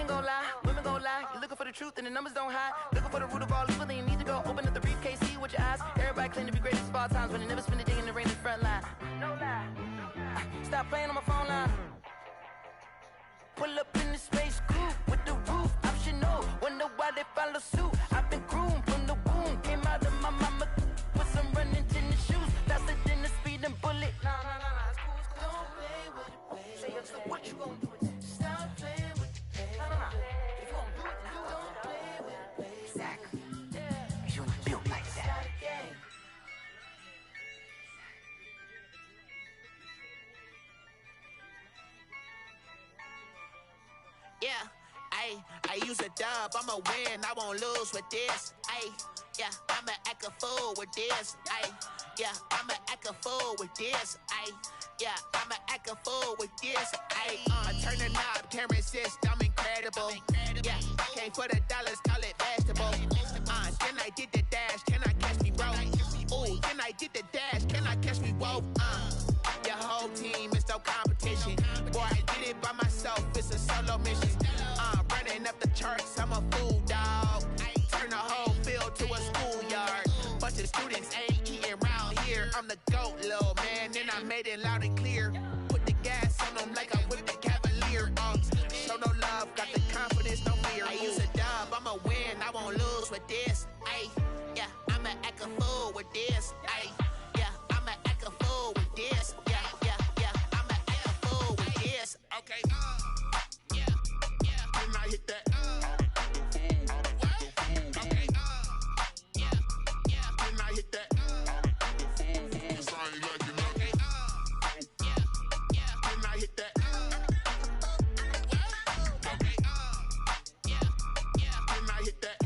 gon' lie, women gon' lie. You're looking for the truth and the numbers don't hide. Looking for the root of all evil, then you need to go open up the briefcase, see with your eyes. Everybody claim to be great at all times, but they never spend a day in the rain in the front line. No lie. Stop playing on my phone line. Pull up in the space coupe with the roof optional. Wonder why they follow suit. I've been groomed from the womb. Came out of my mama with some running tennis shoes. Faster than the speeding bullet. Nah, it's cool, it's cool. Don't play with it, baby. Say so what you gon' do with it? Stop playing with it, baby. Nah. If you gon' do it, then don't play with it, baby. Exactly. Yeah. You built like that. Yeah, I use a dub, I'ma win, I won't lose with this. Yeah, I'ma act a fool with this. Yeah, I'ma act a fool with this. Yeah, I'ma act a fool with this. I turn the knob, camera assist, I'm incredible. Yeah, came for the dollars, call it vegetable. Then I did the dash, can I catch me, bro? Ooh, then I did the dash, can I catch me, whoa? Your whole team is no competition. Boy, I did it by myself, it's a solo mission. Running up the charts, I'm a fool, dog. Turn the whole field to a schoolyard. Bunch of students ain't eating round here. I'm the GOAT, little man, and I made it loud and clear. Put the gas on them like I'm with the Cavalier. Show no love, got the confidence, no fear. I use a dub, I'ma win, I won't lose with this. Yeah, I'ma act a fool with this. Yeah, I'ma act a fool with this. Yeah, I'ma act a fool with this. Okay, yeah, then I hit that. Okay, yeah, then I hit that. Cause I ain't like it, okay, yeah, then I hit that. Okay, yeah, then I hit that.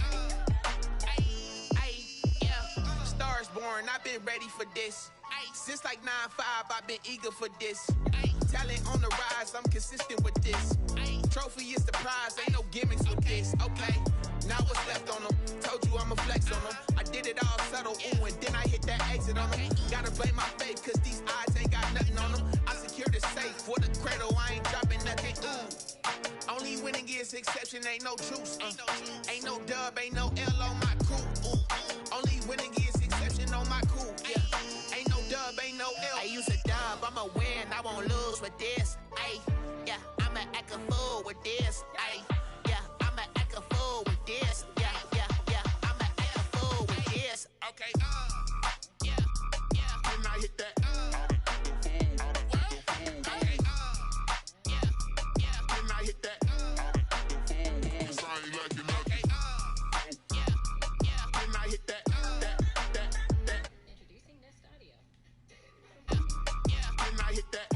Yeah, Stars born, I've been ready for this. Since like 9-5, I've been eager for this. Talent on the rise, I'm consistent with this. Trophy is the prize, ain't no gimmicks with this. Okay, now what's left on them? Told you I'ma flex on them. I did it all subtle, ooh, and then I hit that exit on them. Gotta blame my faith, cause these odds ain't got nothing on them. I secured the safe for the cradle, I ain't dropping nothing, ooh. Only winning is exception, ain't no truce. Ain't no dub, ain't no L on my crew. Only winning is exception on my crew. Yeah, ain't no dub, ain't no L. I use a dub, I'ma win, I won't lose with this. Yeah, I'ma act a fool with this. Yeah, I'ma act a fool with this. Yeah, I'ma act a fool with this. Okay, yeah, then I hit that. Okay, yeah, then I hit that. Cause I ain't like it, okay, yeah, then I hit that. Introducing Nest Audio. Yeah, then I hit that.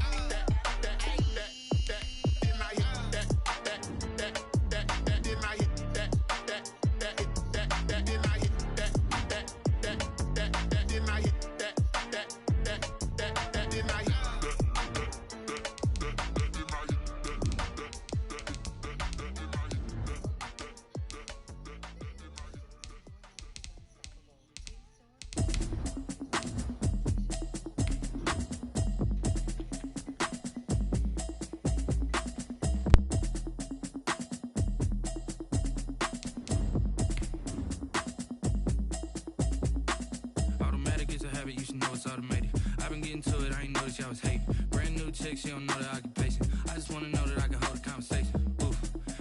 You should know it's automated. I've been getting to it, I ain't noticed y'all was hating. Brand new chick, she don't know the occupation. I just wanna know that I can hold a conversation. Oof,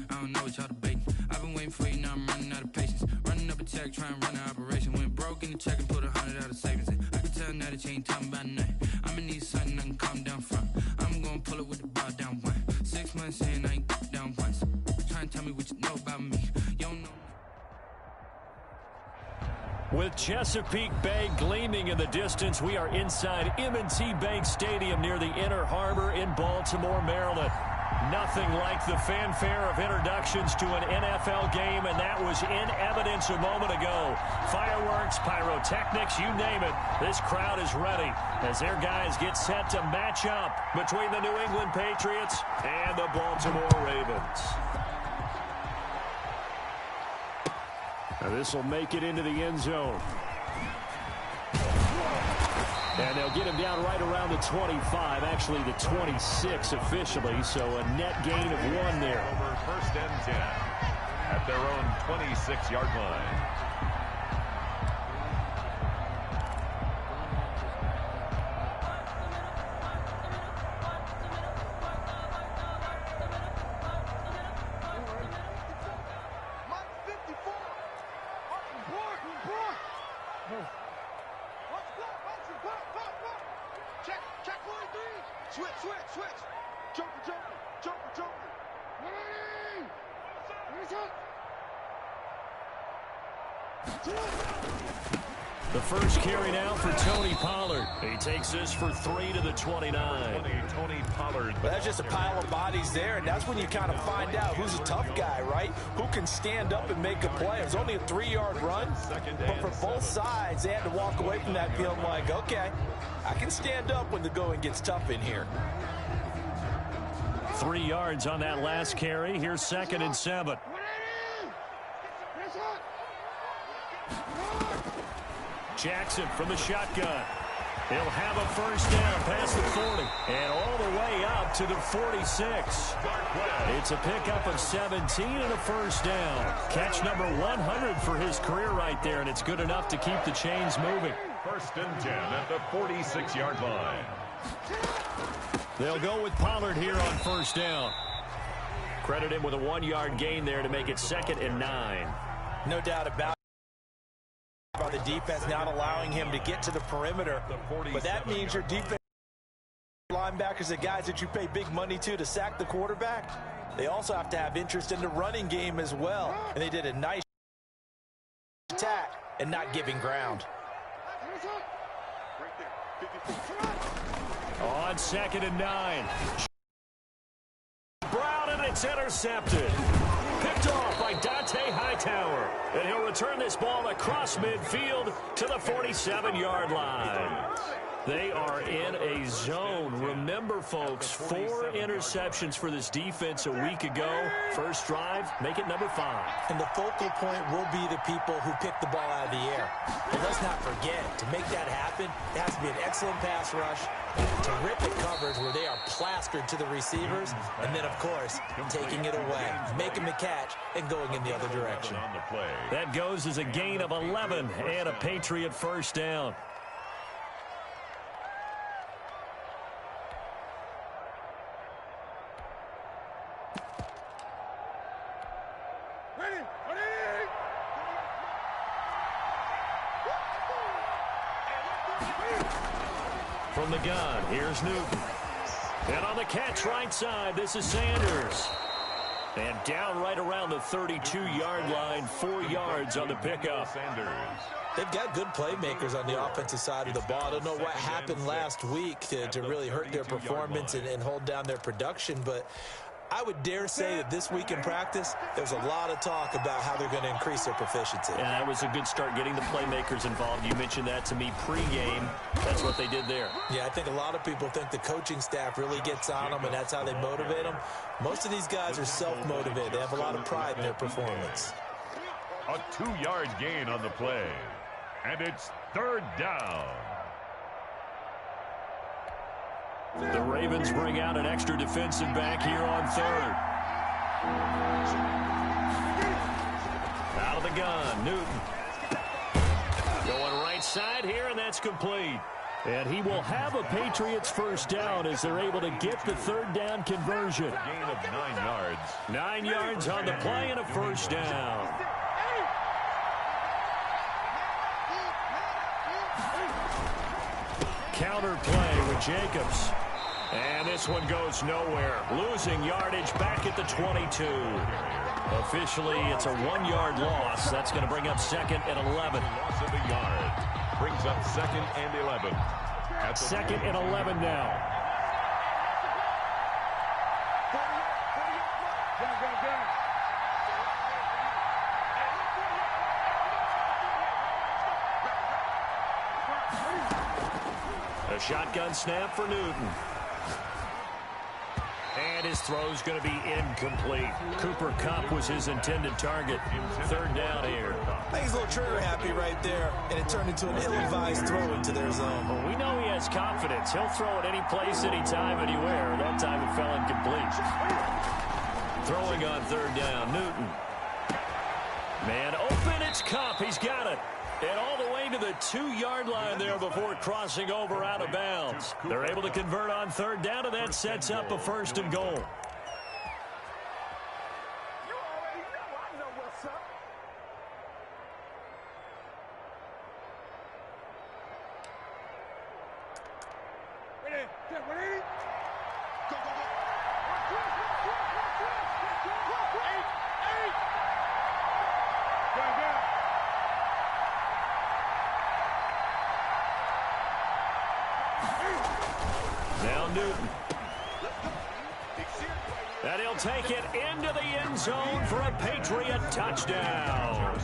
I don't know what y'all debating. I've been waiting for you, now I'm running out of patience. Running up a check, trying to run an operation. Went broke in the check and put 100 out of savings in. I can tell now that you ain't talking about nothing. I'ma need something I can calm down from. I'm gonna pull it with the bar down one. 6 months in, I ain't down once. Try and tell me what you know about me. You don't know. With Chesapeake Bay gleaming in the distance, we are inside M&T Bank Stadium near the Inner Harbor in Baltimore, Maryland. Nothing like the fanfare of introductions to an NFL game, and that was in evidence a moment ago. Fireworks, pyrotechnics, you name it. This crowd is ready as their guys get set to match up between the New England Patriots and the Baltimore Ravens. Now this will make it into the end zone. And they'll get him down right around the 25, actually the 26 officially, so a net gain of 1 there. Over first and 10 at their own 26-yard line. The first carry now for Tony Pollard. He takes this for 3 to the 29. Tony Pollard. Well, that's just a pile of bodies there, and that's when you kind of find out who's a tough guy, right? Who can stand up and make a play. It was only a 3-yard run, but for both sides, they had to walk away from that field like, okay, I can stand up when the going gets tough in here. 3 yards on that last carry. Here's 2nd and 7. Jackson from the shotgun. He'll have a first down past the 40 and all the way up to the 46. It's a pickup of 17 and a first down. Catch number 100 for his career right there, and it's good enough to keep the chains moving. 1st and 10 at the 46-yard line. They'll go with Pollard here on first down. Credit him with a 1-yard gain there to make it 2nd and 9. No doubt about it. By the defense not allowing him to get to the perimeter, but that means your defense linebackers, the guys that you pay big money to sack the quarterback, they also have to have interest in the running game as well, and they did a nice attack and not giving ground. On 2nd and 9, Brown, and it's intercepted. Picked off by Dante Hightower. And he'll return this ball across midfield to the 47-yard line. They are in a zone. Remember, folks, 4 interceptions for this defense a week ago. First drive, make it number 5. And the focal point will be the people who pick the ball out of the air. But let's not forget, to make that happen, it has to be an excellent pass rush, terrific coverage where they are plastered to the receivers, and then, of course, taking it away, making the catch, and going in the other direction. That goes as a gain of 11 and a Patriot first down. From the gun, here's Newton. And on the catch right side, this is Sanders. And down right around the 32-yard line, 4 yards on the pickup. They've got good playmakers on the offensive side of the ball. I don't know what happened last week to really hurt their performance and hold down their production, but I would dare say that this week in practice, there's a lot of talk about how they're going to increase their proficiency. And that was a good start getting the playmakers involved. You mentioned that to me pregame. That's what they did there. Yeah, I think a lot of people think the coaching staff really gets on them, and that's how they motivate them. Most of these guys are self-motivated. They have a lot of pride in their performance. A 2-yard gain on the play. And it's 3rd down. The Ravens bring out an extra defensive back here on 3rd. Out of the gun, Newton. Going right side here, and that's complete. And he will have a Patriots first down as they're able to get the 3rd down conversion. A gain of 9 yards. 9 yards on the play and a first down. Counter play with Jacobs. And this one goes nowhere. Losing yardage back at the 22. Officially, it's a 1-yard loss. That's going to bring up 2nd and 11. Loss of a yard. Brings up 2nd and 11. At 2nd and 11 now. A shotgun snap for Newton. And his throw's going to be incomplete. Cooper Kupp was his intended target. 3rd down here. I think he's a little trigger happy right there, and it turned into an ill-advised throw into their zone. Well, we know he has confidence. He'll throw it any place, anytime, anywhere. That time it fell incomplete. Throwing on third down, Newton. Man open, it's Kupp. He's got it. And all the way to the 2-yard line there before crossing over out of bounds. They're able to convert on third down, and that sets up a 1st and goal. Now Newton. And he'll take it into the end zone for a Patriot touchdown.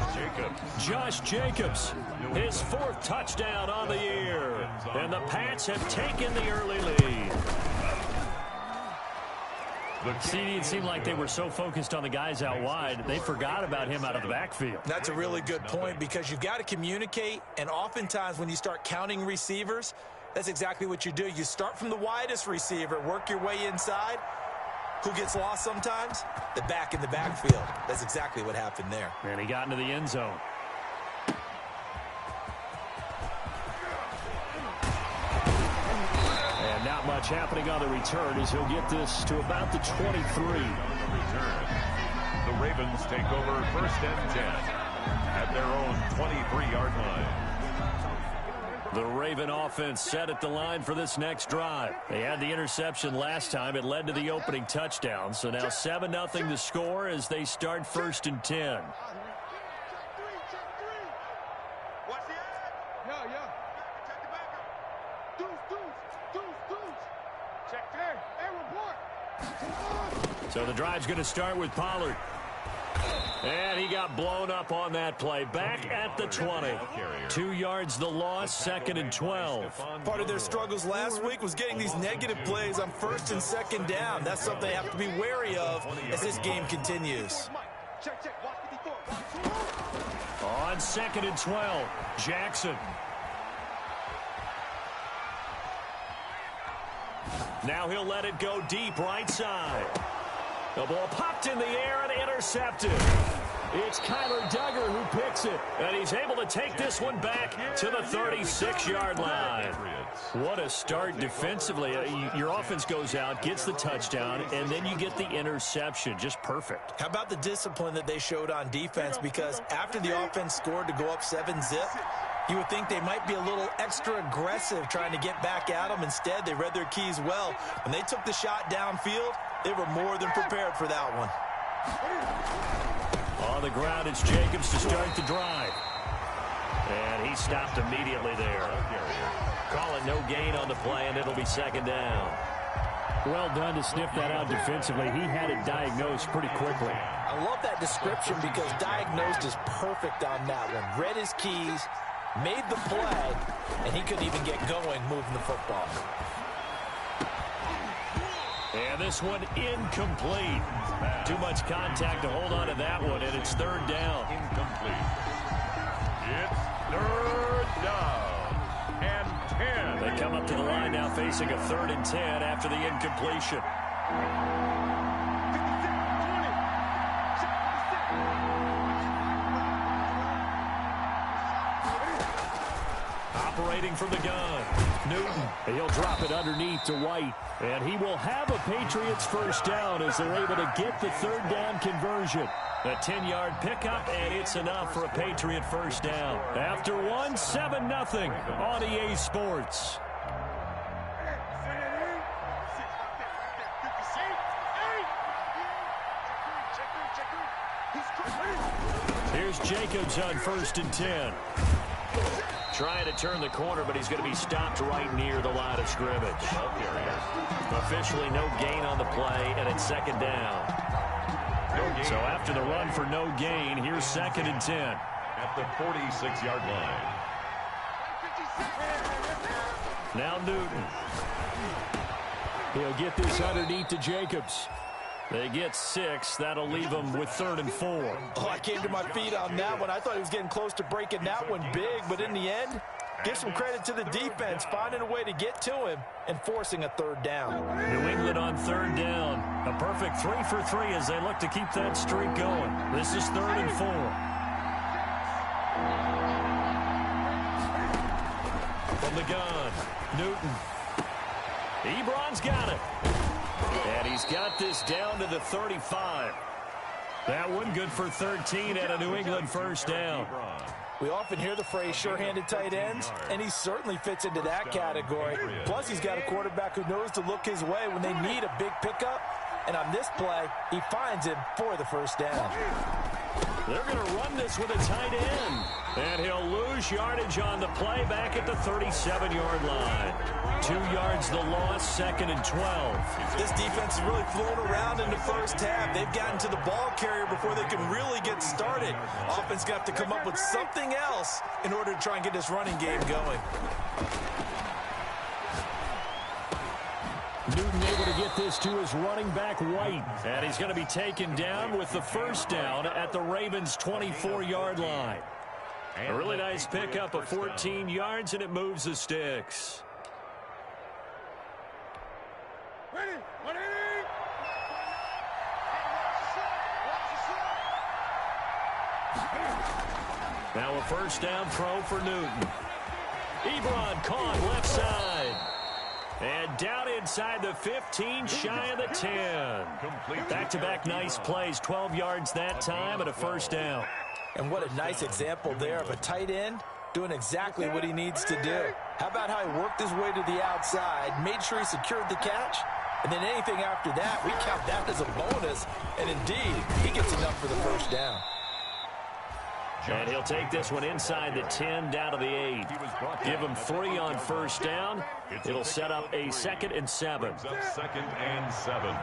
Josh Jacobs, his 4th touchdown on the year. And the Pats have taken the early lead. CD, it seemed like they were so focused on the guys out wide, they forgot about him out of the backfield. That's a really good point because you've got to communicate, and oftentimes when you start counting receivers, that's exactly what you do. You start from the widest receiver, work your way inside. Who gets lost sometimes? The back in the backfield. That's exactly what happened there. And he got into the end zone. And not much happening on the return as he'll get this to about the 23. The Ravens take over 1st and 10 at their own 23-yard line. The Raven offense set at the line for this next drive. They had the interception last time. It led to the opening touchdown. So now 7-0 the score as they start 1st and 10. So the drive's going to start with Pollard. And he got blown up on that play. Back at the 20. 2 yards the loss, 2nd and 12. Part of their struggles last week was getting these negative plays on 1st and 2nd down. That's something they have to be wary of as this game continues. On 2nd and 12, Jackson. Now he'll let it go deep right side. The ball popped in the air and intercepted. It's Kyler Duggar who picks it, and he's able to take this one back to the 36-yard line. What a start defensively. Your offense goes out, gets the touchdown, and then you get the interception. Just perfect. How about the discipline that they showed on defense? Because after the offense scored to go up 7-zip, you would think they might be a little extra aggressive trying to get back at them. Instead, they read their keys well. When they took the shot downfield, they were more than prepared for that one. On the ground, it's Jacobs to start the drive. And he stopped immediately there. Calling no gain on the play, and it'll be 2nd down. Well done to sniff that out defensively. He had it diagnosed pretty quickly. I love that description because diagnosed is perfect on that one. Read his keys, made the play, and he couldn't even get going moving the football. And this one incomplete. Too much contact to hold on to that one, and it's 3rd down. Incomplete. It's 3rd down and 10. They come up to the line now facing a 3rd and 10 after the incompletion. Operating from the gun, Newton. He'll drop it underneath to White. And he will have a Patriots 1st down as they're able to get the 3rd down conversion. A 10-yard pickup, and it's enough for a Patriot 1st down. After one, 7-0 on EA Sports. Here's Jacobs on 1st and 10. Trying to turn the corner, but he's going to be stopped right near the line of scrimmage. Officially no gain on the play, and it's 2nd down. So after the run for no gain, here's 2nd and 10. At the 46-yard line. Now Newton. He'll get this underneath to Jacobs. They get 6. That'll leave them with 3rd and 4. Oh, I came to my feet on that one. I thought he was getting close to breaking that one big, but in the end, Give some credit to the defense, finding a way to get to him and forcing a third down. New England on third down. A perfect 3 for 3 as they look to keep that streak going. This is 3rd and 4. From the gun, Newton. Ebron's got it. And he's got this down to the 35. That one good for 13 at a New England first down. We often hear the phrase sure-handed tight ends, and he certainly fits into that category. Plus, he's got a quarterback who knows to look his way when they need a big pickup. And on this play, he finds him for the first down. They're going to run this with a tight end. And he'll lose yardage on the play back at the 37-yard line. 2 yards the loss, 2nd and 12. This defense is really flown around in the first half. They've gotten to the ball carrier before they can really get started. Offense going to have to come up with something else in order to try and get this running game going. Newton able to get this to his running back White. And he's going to be taken down with the first down at the Ravens' 24-yard line. A really nice pickup of 14 yards, and it moves the sticks. Now a first down throw for Newton. Ebron caught left side. And down inside the 15, shy of the 10. Back-to-back nice plays, 12 yards that time and a first down. And what a nice example there of a tight end doing exactly what he needs to do. How about how he worked his way to the outside, made sure he secured the catch, and then anything after that, we count that as a bonus. And indeed, he gets enough for the first down. And he'll take this one inside the 10 down to the 8. Give him 3 on first down. It'll set up a 2nd and 7. 2nd and 7.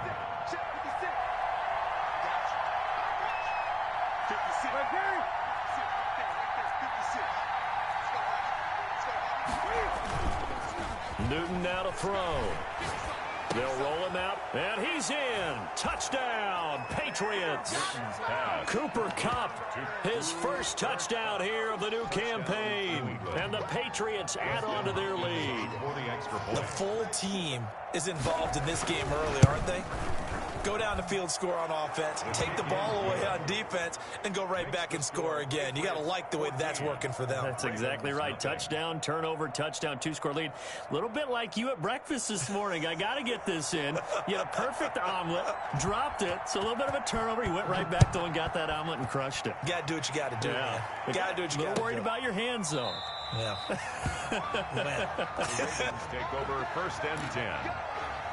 Newton now to throw. They'll roll him out, and he's in. Touchdown, Patriots. Cooper Kupp, his first touchdown here of the new campaign. And the Patriots add on to their lead. The full team is involved in this game early, aren't they? Go down the field, score on offense, take the ball away on defense, and go right back and score again. You got to like the way that's working for them. That's exactly right. Touchdown, turnover, touchdown, 2-score lead. A little bit like you at breakfast this morning. I got to get this in. You had a perfect omelet, dropped it, so a little bit of a turnover. You went right back, though, and got that omelet and crushed it. You got to do what you got to do, man. You got to do what you got to do. A little worried about your hands, though. Yeah. Take over 1st and 10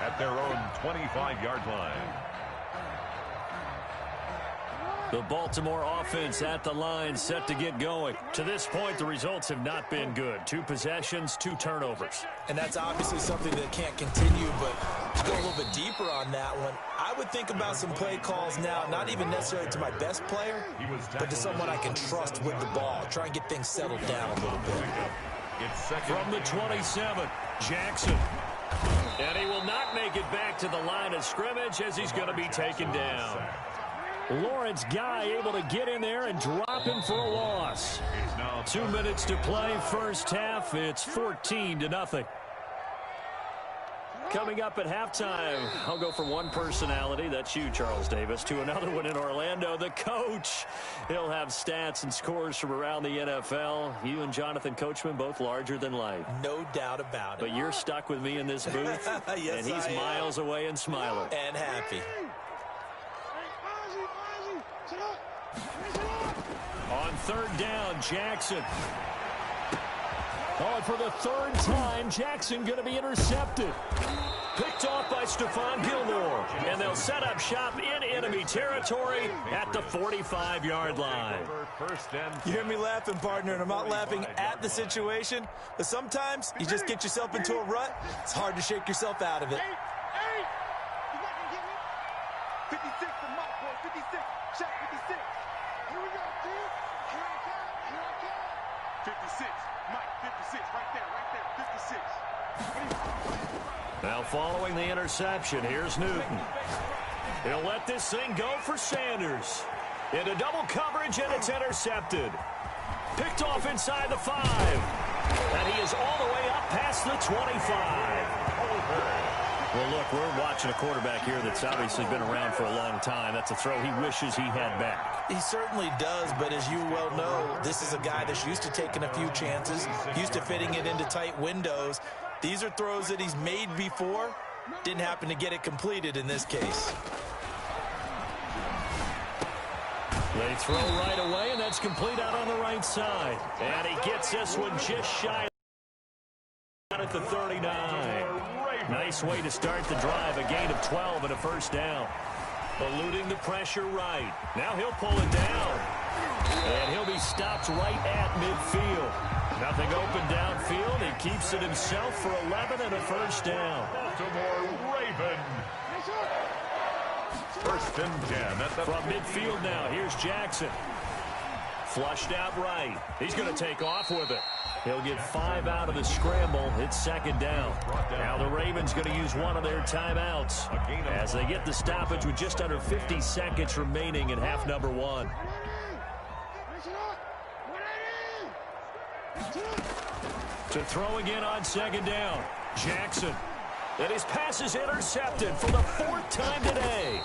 at their own 25-yard line. The Baltimore offense at the line, set to get going. To this point, the results have not been good. 2 possessions, 2 turnovers. And that's obviously something that can't continue, but to go a little bit deeper on that one, I would think about some play calls now, not even necessarily to my best player, but to someone I can trust with the ball. Try and get things settled down a little bit. From the 27, Jackson. And he will not make it back to the line of scrimmage as he's going to be taken down. Lawrence Guy able to get in there and drop him for a loss. 2 minutes to play, first half. It's 14-0. Coming up at halftime, I'll go from one personality, that's you, Charles Davis, to another one in Orlando, the coach. He'll have stats and scores from around the NFL. You and Jonathan Coachman, both larger than life. No doubt about it. But you're stuck with me in this booth, yes, and he's miles away and smiling. And happy. On 3rd down, Jackson. Oh, and for the 3rd time, Jackson going to be intercepted. Picked off by Stephon Gilmore. And they'll set up shop in enemy territory at the 45-yard line. You hear me laughing, partner, and I'm not laughing at the situation, but sometimes you just get yourself into a rut. It's hard to shake yourself out of it. 56 for Mike, boy, 56. Shot 56. Here we go, kid. Here I come. 56. Mike, 56. Right there, 56. Now following the interception, here's Newton. He'll let this thing go for Sanders. Into double coverage, and it's intercepted. Picked off inside the 5. And he is all the way up past the 25. Well, look, we're watching a quarterback here that's obviously been around for a long time. That's a throw he wishes he had back. He certainly does, but as you well know, this is a guy that's used to taking a few chances, used to fitting it into tight windows. These are throws that he's made before. Didn't happen to get it completed in this case. They throw right away, and that's complete out on the right side. And he gets this one just shy at the 39. Nice way to start the drive, a gain of 12 and a first down. Eluding the pressure right. Now he'll pull it down. And he'll be stopped right at midfield. Nothing open downfield. He keeps it himself for 11 and a first down. Baltimore Raven. First and 10 at the From midfield now, here's Jackson. Flushed out right. He's going to take off with it. He'll get 5 out of the scramble. It's second down. Now the Ravens going to use one of their timeouts as they get the stoppage with just under 50 seconds remaining in half number 1. To throw again on second down. Jackson. And his pass is intercepted for the 4th time today.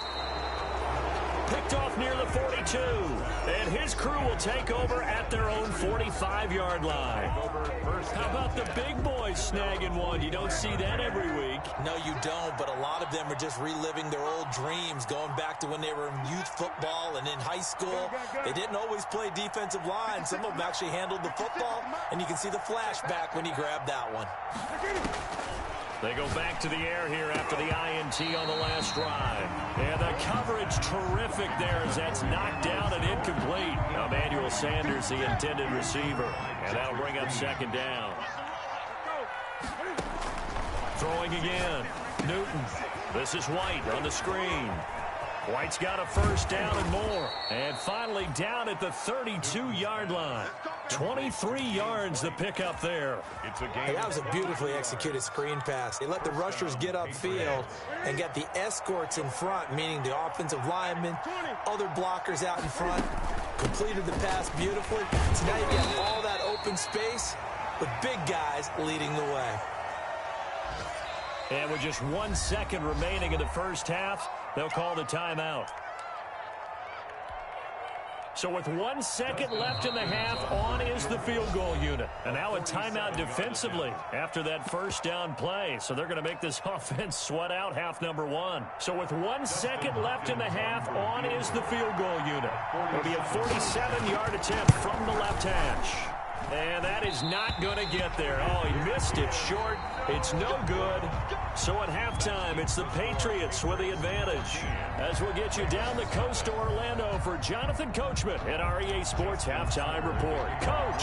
Picked off near the 42. And his crew will take over at their own 45-yard line. How about the big boys snagging one? You don't see that every week. No, you don't, but a lot of them are just reliving their old dreams, going back to when they were in youth football and in high school. They didn't always play defensive line. Some of them actually handled the football, and you can see the flashback when he grabbed that one. They go back to the air here after the INT on the last drive. And the coverage terrific there as that's knocked down and incomplete. Now Emmanuel Sanders, the intended receiver. And that'll bring up second down. Throwing again. Newton. This is White on the screen. White's got a first down and more. And finally down at the 32-yard line. 23 yards the pickup there. It's a game. Hey, that was a beautifully executed screen pass. They let the rushers get upfield and get the escorts in front, meaning the offensive linemen, other blockers out in front. Completed the pass beautifully. So now you get all that open space with big guys leading the way. And with just 1 second remaining in the first half, they'll call the timeout. So with 1 second left in the half, on is the field goal unit. And now a timeout defensively after that first down play. So they're going to make this offense sweat out half number 1. So with 1 second left in the half, on is the field goal unit. It'll be a 47-yard attempt from the left hash. And that is not going to get there. Oh, he missed it short. It's no good. So at halftime, it's the Patriots with the advantage. As we'll get you down the coast to Orlando for Jonathan Coachman at our EA Sports Halftime Report. Coach.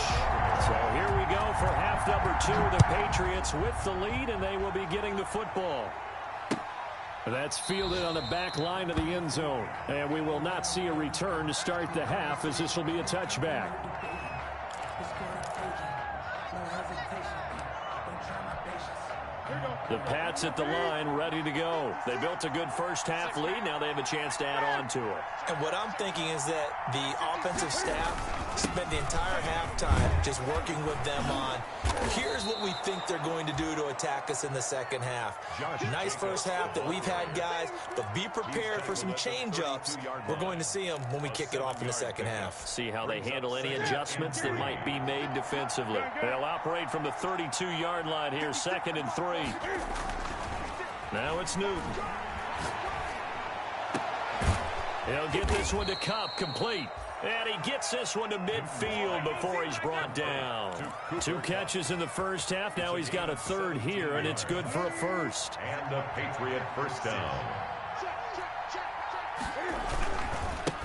So here we go for half number 2. The Patriots with the lead, and they will be getting the football. That's fielded on the back line of the end zone. And we will not see a return to start the half, as this will be a touchback. The Pats at the line, ready to go. They built a good first half lead. Now they have a chance to add on to it. And what I'm thinking is that the offensive staff spent the entire halftime just working with them on, here's what we think they're going to do to attack us in the second half. Nice first half that we've had, guys, but be prepared for some change-ups. We're going to see them when we kick it off in the second half. See how they handle any adjustments that might be made defensively. They'll operate from the 32-yard line here, 2nd and 3. Now it's Newton. He'll get this one to Cup, complete. And he gets this one to midfield before he's brought down. 2 catches in the first half. Now he's got a 3rd here, and it's good for a first. And a Patriot first down.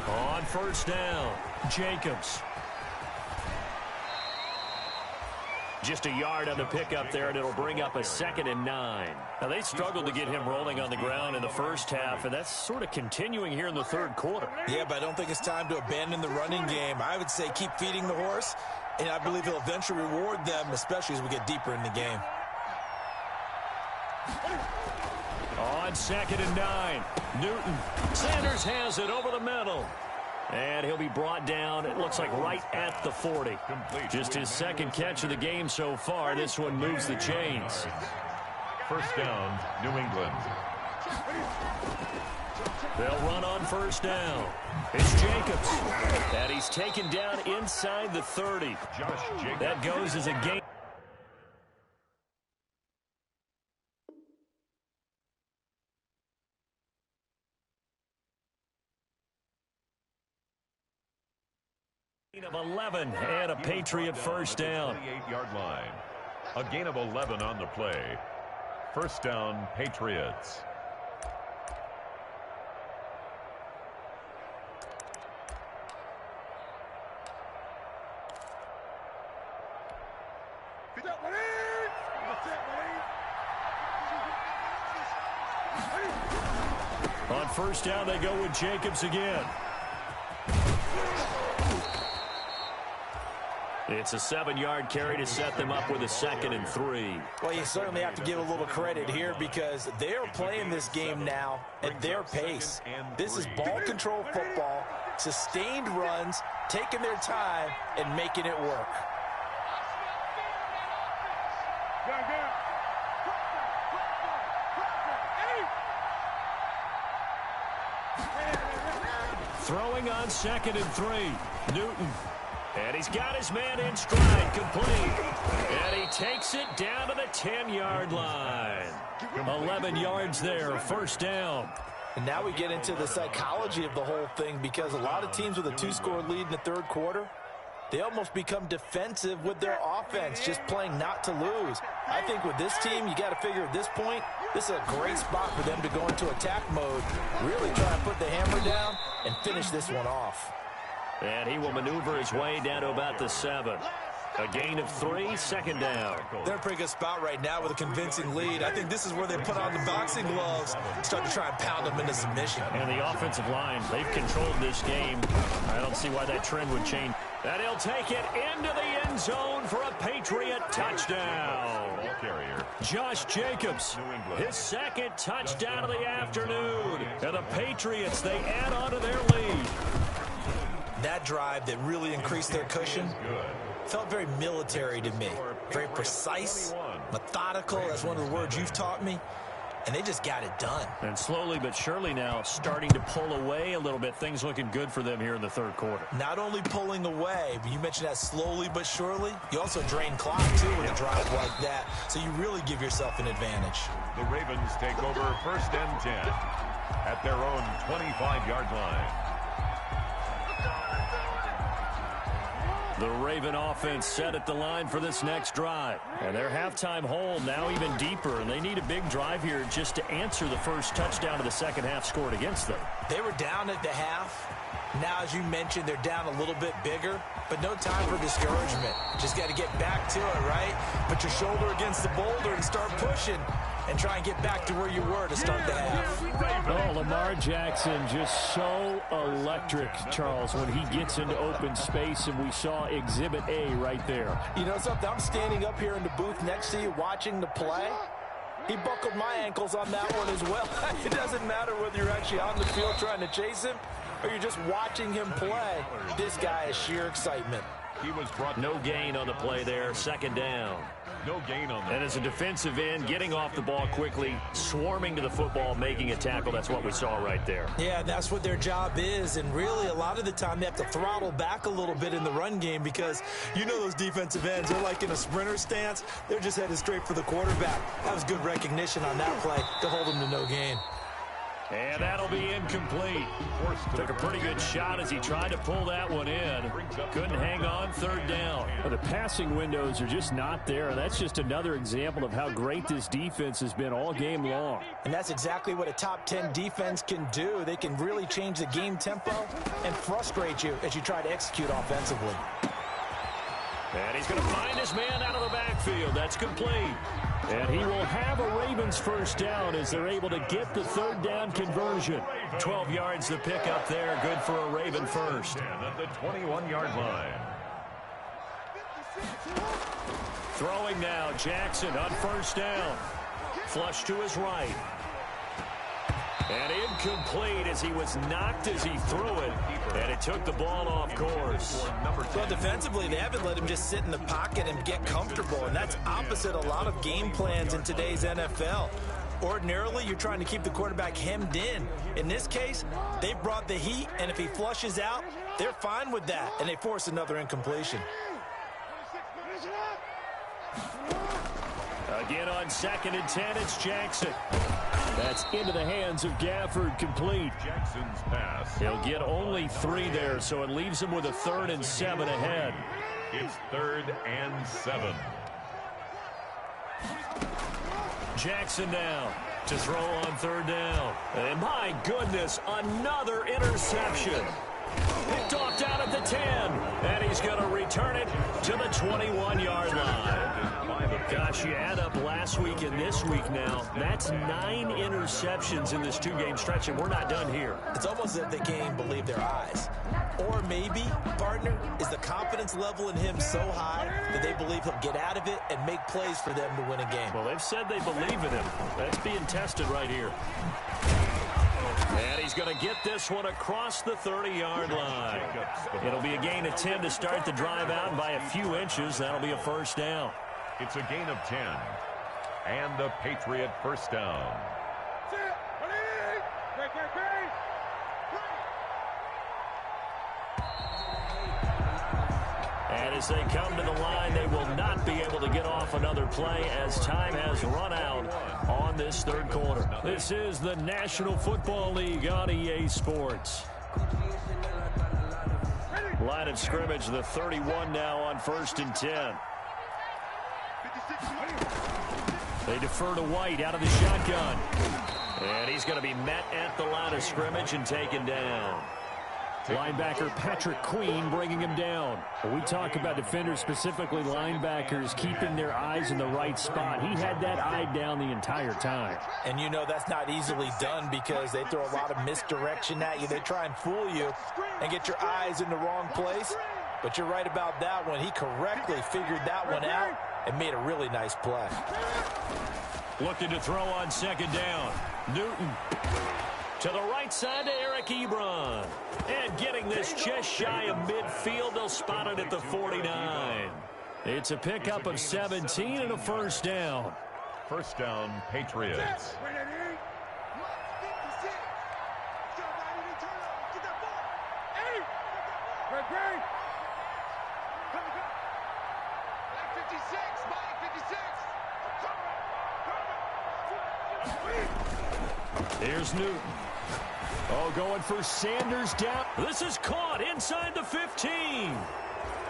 On first down, Jacobs. Just a yard on the pickup there, and it'll bring up a 2nd and 9. Now, they struggled to get him rolling on the ground in the first half, and that's sort of continuing here in the 3rd quarter. Yeah, but I don't think it's time to abandon the running game. I would say keep feeding the horse, and I believe he'll eventually reward them, especially as we get deeper in the game. On 2nd and 9, Newton. Sanders has it over the middle. And he'll be brought down, it looks like right at the 40. Just his second catch of the game so far. This one moves the chains. First down, New England. They'll run on first down. It's Jacobs. And he's taken down inside the 30. Josh Jacobs. That goes as a gain. Of 11 and a Patriot first down. 28-yard line. A gain of 11 on the play. First down, Patriots. On first down, they go with Jacobs again. It's a 7-yard carry to set them up with a 2nd and 3. Well, you certainly have to give a little credit here because they're playing this game now at their pace. This is ball control football, sustained runs, taking their time, and making it work. Throwing on 2nd and 3. Newton. And he's got his man in stride, complete. And he takes it down to the 10-yard line. 11 yards there, first down. And now we get into the psychology of the whole thing because a lot of teams with a 2-score lead in the third quarter, they almost become defensive with their offense, just playing not to lose. I think with this team, you got to figure at this point, this is a great spot for them to go into attack mode, really try to put the hammer down and finish this one off. And he will maneuver his way down to about the 7. A gain of 3, second down. They're in a pretty good spot right now with a convincing lead. I think this is where they put on the boxing gloves, start to try and pound them into submission. And the offensive line, they've controlled this game. I don't see why that trend would change. And he'll take it into the end zone for a Patriot touchdown. Ball carrier. Josh Jacobs, his 2nd touchdown of the afternoon. And the Patriots, they add on to their lead. That drive that really increased their cushion felt very military to me. Very precise, methodical. That's one of the words you've taught me. And they just got it done. And slowly but surely now starting to pull away a little bit. Things looking good for them here in the third quarter. Not only pulling away, but you mentioned that slowly but surely. You also drain clock, too, with a drive like that. So you really give yourself an advantage. The Ravens take over first and 10 at their own 25-yard line. The Raven offense set at the line for this next drive. And their halftime hole now even deeper, and they need a big drive here just to answer the first touchdown of the second half scored against them. They were down at the half. Now, as you mentioned, they're down a little bit bigger, but no time for discouragement. Just got to get back to it, right? Put your shoulder against the boulder and start pushing and try and get back to where you were to start the half. Oh, Lamar Jackson just so electric, Charles, when he gets into open space, and we saw Exhibit A right there. You know something? I'm standing up here in the booth next to you watching the play. He buckled my ankles on that one as well. It doesn't matter whether you're actually on the field trying to chase him or you're just watching him play. This guy is sheer excitement. He was brought no gain on the play there, second down. No gain on that. And as a defensive end, getting off the ball quickly, swarming to the football, making a tackle, that's what we saw right there. Yeah, that's what their job is, and really a lot of the time they have to throttle back a little bit in the run game because you know those defensive ends, they're like in a sprinter stance. They're just headed straight for the quarterback. That was good recognition on that play to hold them to no gain. And that'll be incomplete. Took a pretty good shot as he tried to pull that one in. Couldn't hang on, third down. The passing windows are just not there. That's just another example of how great this defense has been all game long. And that's exactly what a top 10 defense can do. They can really change the game tempo and frustrate you as you try to execute offensively. And he's going to find his man out of the backfield. That's complete. And he will have a Ravens first down as they're able to get the third down conversion. 12 yards the pick up there. Good for a Raven first. At the 21-yard line. Throwing now, Jackson on first down. Flush to his right. And incomplete as he was knocked as he threw it, and it took the ball off course. Well, defensively, they haven't let him just sit in the pocket and get comfortable, and that's opposite a lot of game plans in today's NFL. Ordinarily, you're trying to keep the quarterback hemmed in. In this case, they brought the heat, and if he flushes out, they're fine with that, and they force another incompletion. Again on 2nd and 10, it's Jackson. That's into the hands of Gafford, complete. Jackson's pass. He'll get only 3 there, so it leaves him with a 3rd and 7 ahead. It's 3rd and 7. Jackson now to throw on 3rd down. And my goodness, another interception. Picked off down at the 10, and he's going to return it to the 21-yard line. Gosh, you add up last week and this week now, that's 9 interceptions in this 2-game stretch, and we're not done here. It's almost as if they can't even believe their eyes. Or maybe, partner, is the confidence level in him so high that they believe he'll get out of it and make plays for them to win a game. Well, they've said they believe in him. That's being tested right here. And he's going to get this one across the 30-yard line. It'll be a gain of 10 to start the drive out, and by a few inches, that'll be a 1st down. It's a gain of 10. And the Patriot 1st down. And as they come to the line, they will not be able to get off another play as time has run out on this 3rd quarter. This is the National Football League on EA Sports. Line of scrimmage, the 31 now on 1st and 10. They defer to White out of the shotgun. And he's going to be met at the line of scrimmage and taken down. Linebacker Patrick Queen bringing him down. When we talk about defenders, specifically linebackers, keeping their eyes in the right spot. He had that eye down the entire time. And you know that's not easily done because they throw a lot of misdirection at you. They try and fool you and get your eyes in the wrong place. But you're right about that one. He correctly figured that one out and made a really nice play. Looking to throw on 2nd down. Newton. To the right side to Eric Ebron. And getting this just shy of midfield, they'll spot it at the 49. It's a pickup of 17 and a 1st down. 1st down, Patriots. Here's Newton. Oh, going for Sanders down. This is caught inside the 15.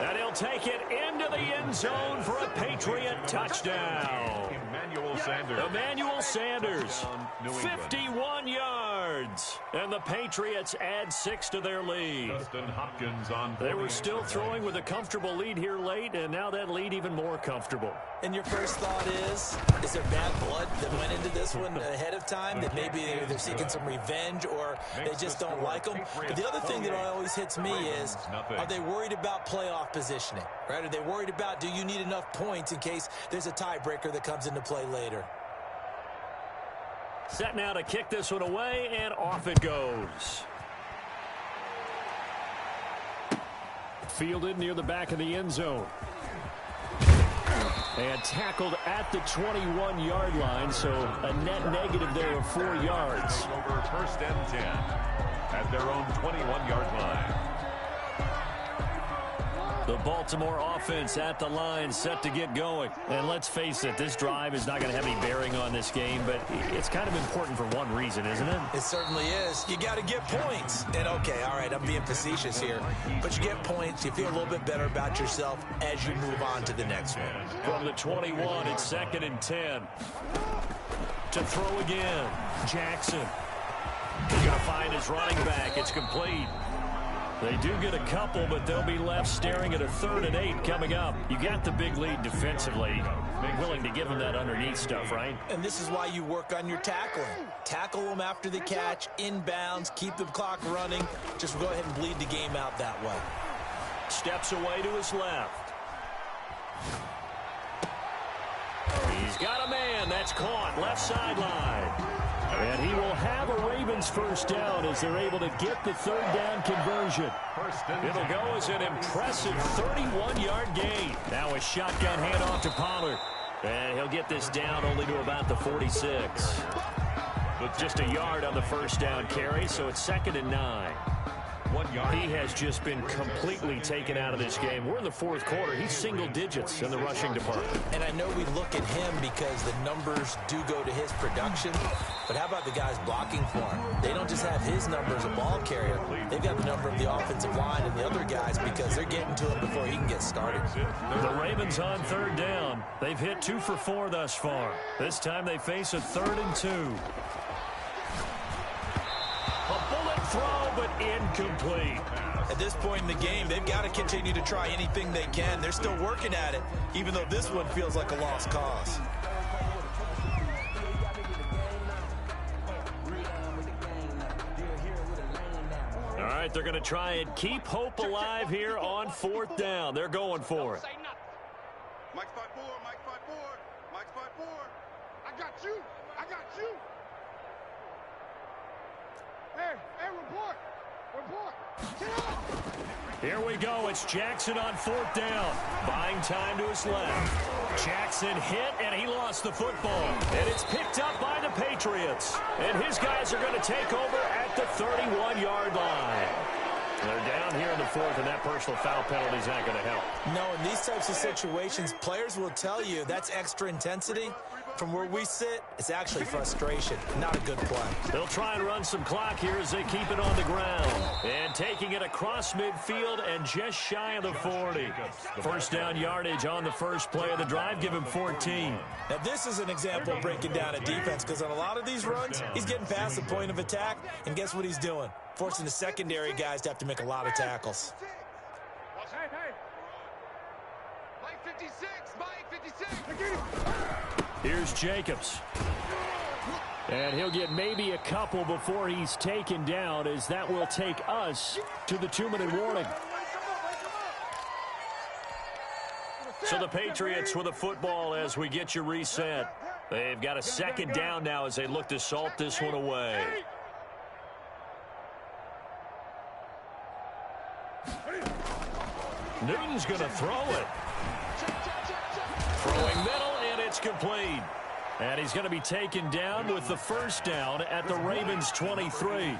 And he'll take it into the end zone for a Patriot touchdown. Emmanuel Sanders, 51 yards. And the Patriots add 6 to their lead. They were still throwing with a comfortable lead here late, and now that lead even more comfortable. And your first thought is there bad blood that went into this one ahead of time, that maybe they're seeking some revenge or they just don't like them? But the other thing that always hits me is, are they worried about playoff positioning? Right? Are they worried about, do you need enough points in case there's a tiebreaker that comes into play later? Set now to kick this one away, and off it goes. Fielded near the back of the end zone. And tackled at the 21-yard line, so a net negative there of 4 yards. Over 1st and 10 at their own 21-yard line. The Baltimore offense at the line, set to get going. And let's face it, this drive is not going to have any bearing on this game, but it's kind of important for one reason, isn't it? It certainly is. You got to get points. And okay, all right, I'm being facetious here, but you get points, you feel a little bit better about yourself as you move on to the next one. From the 21, it's 2nd and 10. To throw again, Jackson. He's going to find his running back. It's complete. They do get a couple, but they'll be left staring at a 3rd and 8 coming up. You got the big lead defensively. Willing to give them that underneath stuff, right? And this is why you work on your tackling. Tackle them after the catch, inbounds, keep the clock running. Just go ahead and bleed the game out that way. Steps away to his left. He's got a man. That's caught. Left sideline. And he will have a Ravens first down as they're able to get the third down conversion. It'll go as an impressive 31-yard gain. Now a shotgun handoff to Pollard. And he'll get this down only to about the 46. With just a yard on the first down carry, so it's 2nd and 9. 1 yard. He has just been completely taken out of this game. We're in the fourth quarter. He's single digits in the rushing department. And I know we look at him because the numbers do go to his production. But how about the guys blocking for him? They don't just have his number as a ball carrier. They've got the number of the offensive line and the other guys because they're getting to him before he can get started. The Ravens on third down. They've hit 2 for 4 thus far. This time they face a 3rd and 2. A bullet throw, but incomplete. At this point in the game, they've got to continue to try anything they can. They're still working at it, even though this one feels like a lost cause. All right, they're going to try and keep hope alive here on 4th down. They're going for it. Mike's 5-4, Mike's 5-4, Mike's 5-4. I got you, I got you. Hey, report. Get up. Here we go. It's Jackson on 4th down. Buying time to his left. Jackson hit, and he lost the football. And it's picked up by the Patriots. And his guys are going to take over at the 31-yard line. They're down here in the 4th, and that personal foul penalty is not going to help. No, in these types of situations, players will tell you that's extra intensity. From where we sit, it's actually frustration, not a good play. They'll try and run some clock here as they keep it on the ground. And taking it across midfield and just shy of the 40. First down yardage on the first play of the drive. Give him 14. Now, this is an example of breaking down a defense because on a lot of these runs, he's getting past the point of attack, and guess what he's doing? Forcing the secondary guys to have to make a lot of tackles. Hey. Mike 56, Mike 56. Here's Jacobs. And he'll get maybe a couple before he's taken down, as that will take us to the 2-minute warning. So the Patriots with a football as we get you reset. They've got a 2nd down now as they look to salt this one away. Newton's going to throw it. Throwing middle, and it's complete. And he's going to be taken down with the first down at the Ravens 23.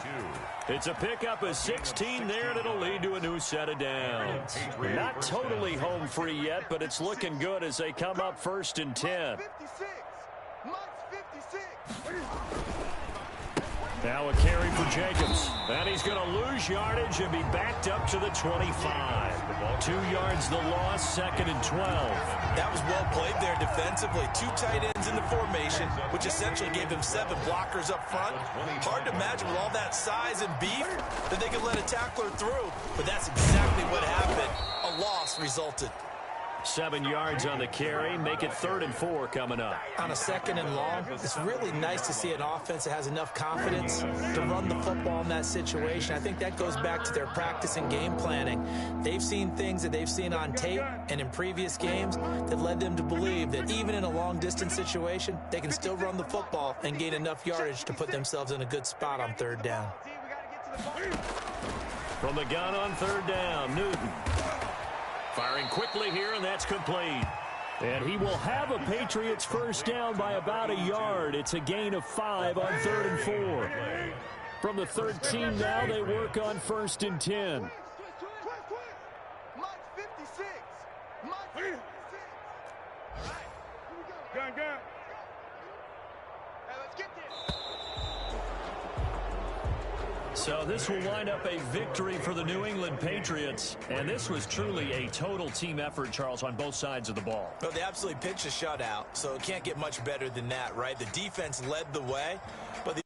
It's a pickup of 16 there, and it'll lead to a new set of downs. Not totally home free yet, but it's looking good as they come up 1st and 10. Now a carry for Jacobs. And he's going to lose yardage and be backed up to the 25. 2 yards the loss, 2nd and 12. That was well played there defensively. 2 tight ends in the formation, which essentially gave them 7 blockers up front. Hard to imagine with all that size and beef that they could let a tackler through. But that's exactly what happened. A loss resulted. 7 yards on the carry. Make it 3rd and 4 coming up. On a 2nd and long, it's really nice to see an offense that has enough confidence to run the football in that situation. I think that goes back to their practice and game planning. They've seen things that they've seen on tape and in previous games that led them to believe that even in a long-distance situation, they can still run the football and gain enough yardage to put themselves in a good spot on 3rd down. From the gun on 3rd down, Newton. Firing quickly here, and that's complete. And he will have a Patriots first down by about a yard. It's a gain of 5 on 3rd and 4. From the 13 now, they work on 1st and 10. Mike 56. Mike 56. Gun. Hey, let's get this. So this will wind up a victory for the New England Patriots. And this was truly a total team effort, Charles, on both sides of the ball. Well, they absolutely pitched a shutout, so it can't get much better than that, right? The defense led the way, but the